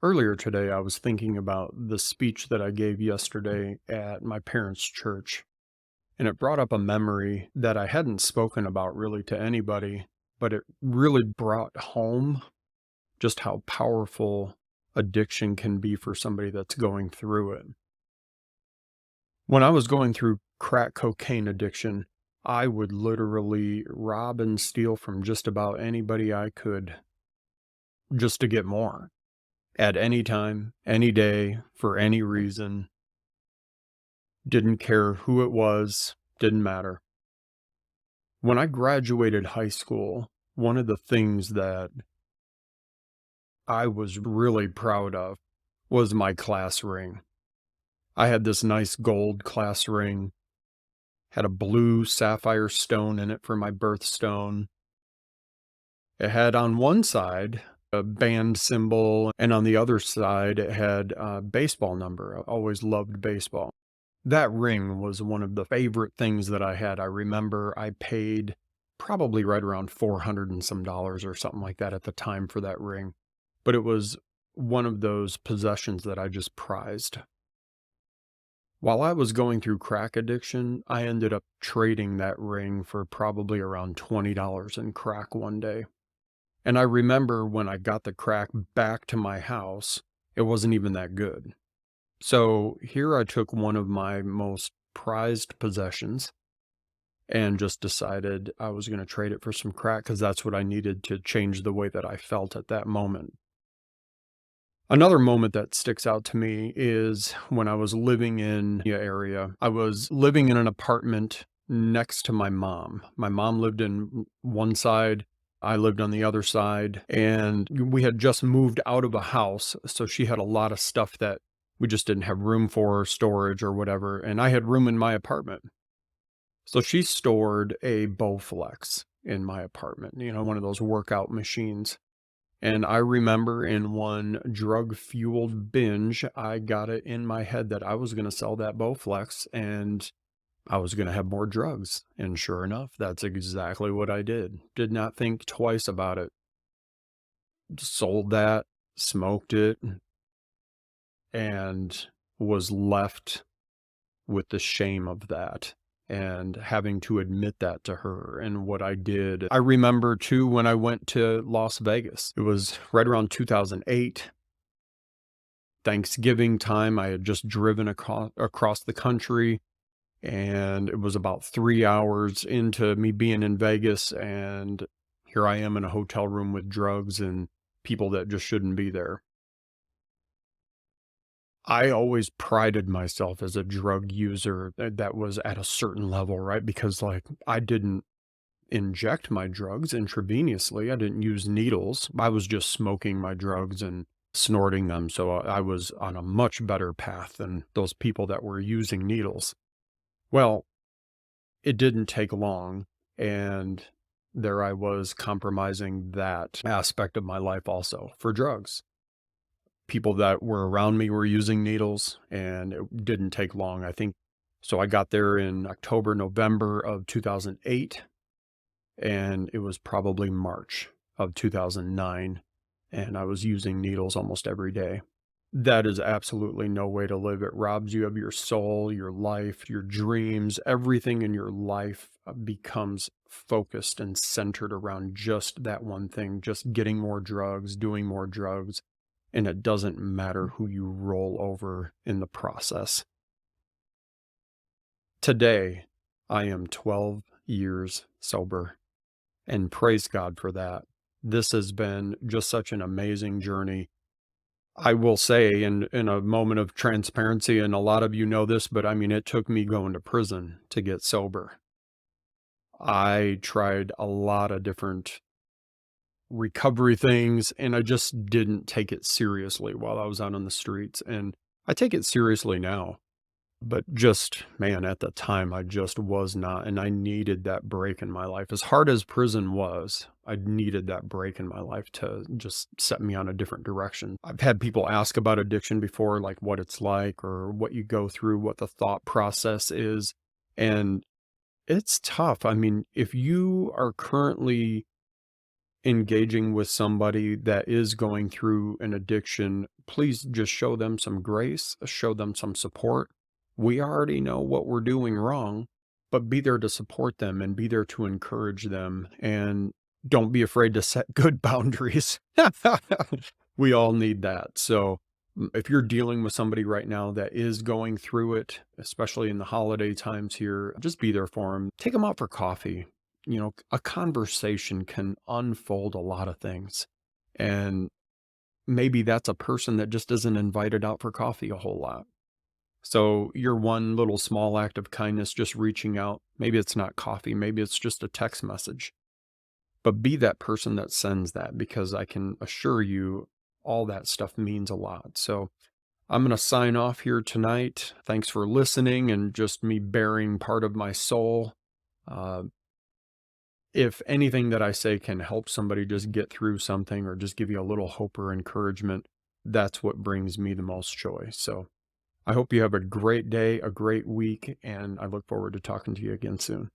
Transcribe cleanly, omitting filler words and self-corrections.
Earlier today, I was thinking about the speech that I gave yesterday at my parents' church, and it brought up a memory that I hadn't spoken about really to anybody, but it really brought home just how powerful addiction can be for somebody that's going through it. When I was going through crack cocaine addiction, I would literally rob and steal from just about anybody I could just to get more at any time, any day, for any reason. Didn't care who it was, didn't matter. When I graduated high school, one of the things that I was really proud of was my class ring. I had this nice gold class ring, had a blue sapphire stone in it for my birthstone. It had on one side a band symbol, and on the other side, it had a baseball number. I always loved baseball. That ring was one of the favorite things that I had. I remember I paid probably right around 400 and some dollars or something like that at the time for that ring. But it was one of those possessions that I just prized. While I was going through crack addiction, I ended up trading that ring for probably around $20 in crack one day. And I remember when I got the crack back to my house, it wasn't even that good. So here I took one of my most prized possessions and just decided I was going to trade it for some crack because that's what I needed to change the way that I felt at that moment. Another moment that sticks out to me is when I was living in the area. I was living in an apartment next to my mom. My mom lived in one side, I lived on the other side, and we had just moved out of a house. So she had a lot of stuff that we just didn't have room for storage or whatever. And I had room in my apartment. So she stored a Bowflex in my apartment, one of those workout machines. And I remember in one drug fueled binge, I got it in my head that I was going to sell that Bowflex and I was going to have more drugs. And sure enough, that's exactly what I did. Did not think twice about it. Sold that, smoked it, and was left with the shame of that and having to admit that to her and what I did. I remember too when I went to Las Vegas. It was right around 2008, Thanksgiving time. I had just driven across the country, and it was about 3 hours into me being in Vegas. And here I am in a hotel room with drugs and people that just shouldn't be there. I always prided myself as a drug user that was at a certain level, right? Because, like, I didn't inject my drugs intravenously. I didn't use needles. I was just smoking my drugs and snorting them. So I was on a much better path than those people that were using needles. Well, it didn't take long. And there I was compromising that aspect of my life also for drugs. People that were around me were using needles, and it didn't take long, I think. So I got there in October, November of 2008, and it was probably March of 2009, and I was using needles almost every day. That is absolutely no way to live. It robs you of your soul, your life, your dreams. Everything in your life becomes focused and centered around just that one thing, just getting more drugs, doing more drugs, and it doesn't matter who you roll over in the process. Today, I am 12 years sober, and praise God for that. This has been just such an amazing journey. I will say, in a moment of transparency, and a lot of you know this, but I mean, it took me going to prison to get sober. I tried a lot of different recovery things, and I just didn't take it seriously while I was out on the streets, and I take it seriously now. But just, man, at the time, I just was not, and I needed that break in my life. As hard as prison was, I needed that break in my life to just set me on a different direction. I've had people ask about addiction before, like what it's like or what you go through, what the thought process is, and it's tough. I mean, if you are currently engaging with somebody that is going through an addiction, please just show them some grace, show them some support. We already know what we're doing wrong, but be there to support them and be there to encourage them. And don't be afraid to set good boundaries. We all need that. So, if you're dealing with somebody right now that is going through it, especially in the holiday times here, just be there for them. Take them out for coffee. A conversation can unfold a lot of things. And maybe that's a person that just isn't invited out for coffee a whole lot. So your one little small act of kindness, just reaching out, maybe it's not coffee, maybe it's just a text message, but be that person that sends that, because I can assure you all that stuff means a lot. So I'm going to sign off here tonight. Thanks for listening and just me bearing part of my soul. Uh, if anything that I say can help somebody just get through something or just give you a little hope or encouragement, that's what brings me the most joy. So I hope you have a great day, a great week, and I look forward to talking to you again soon.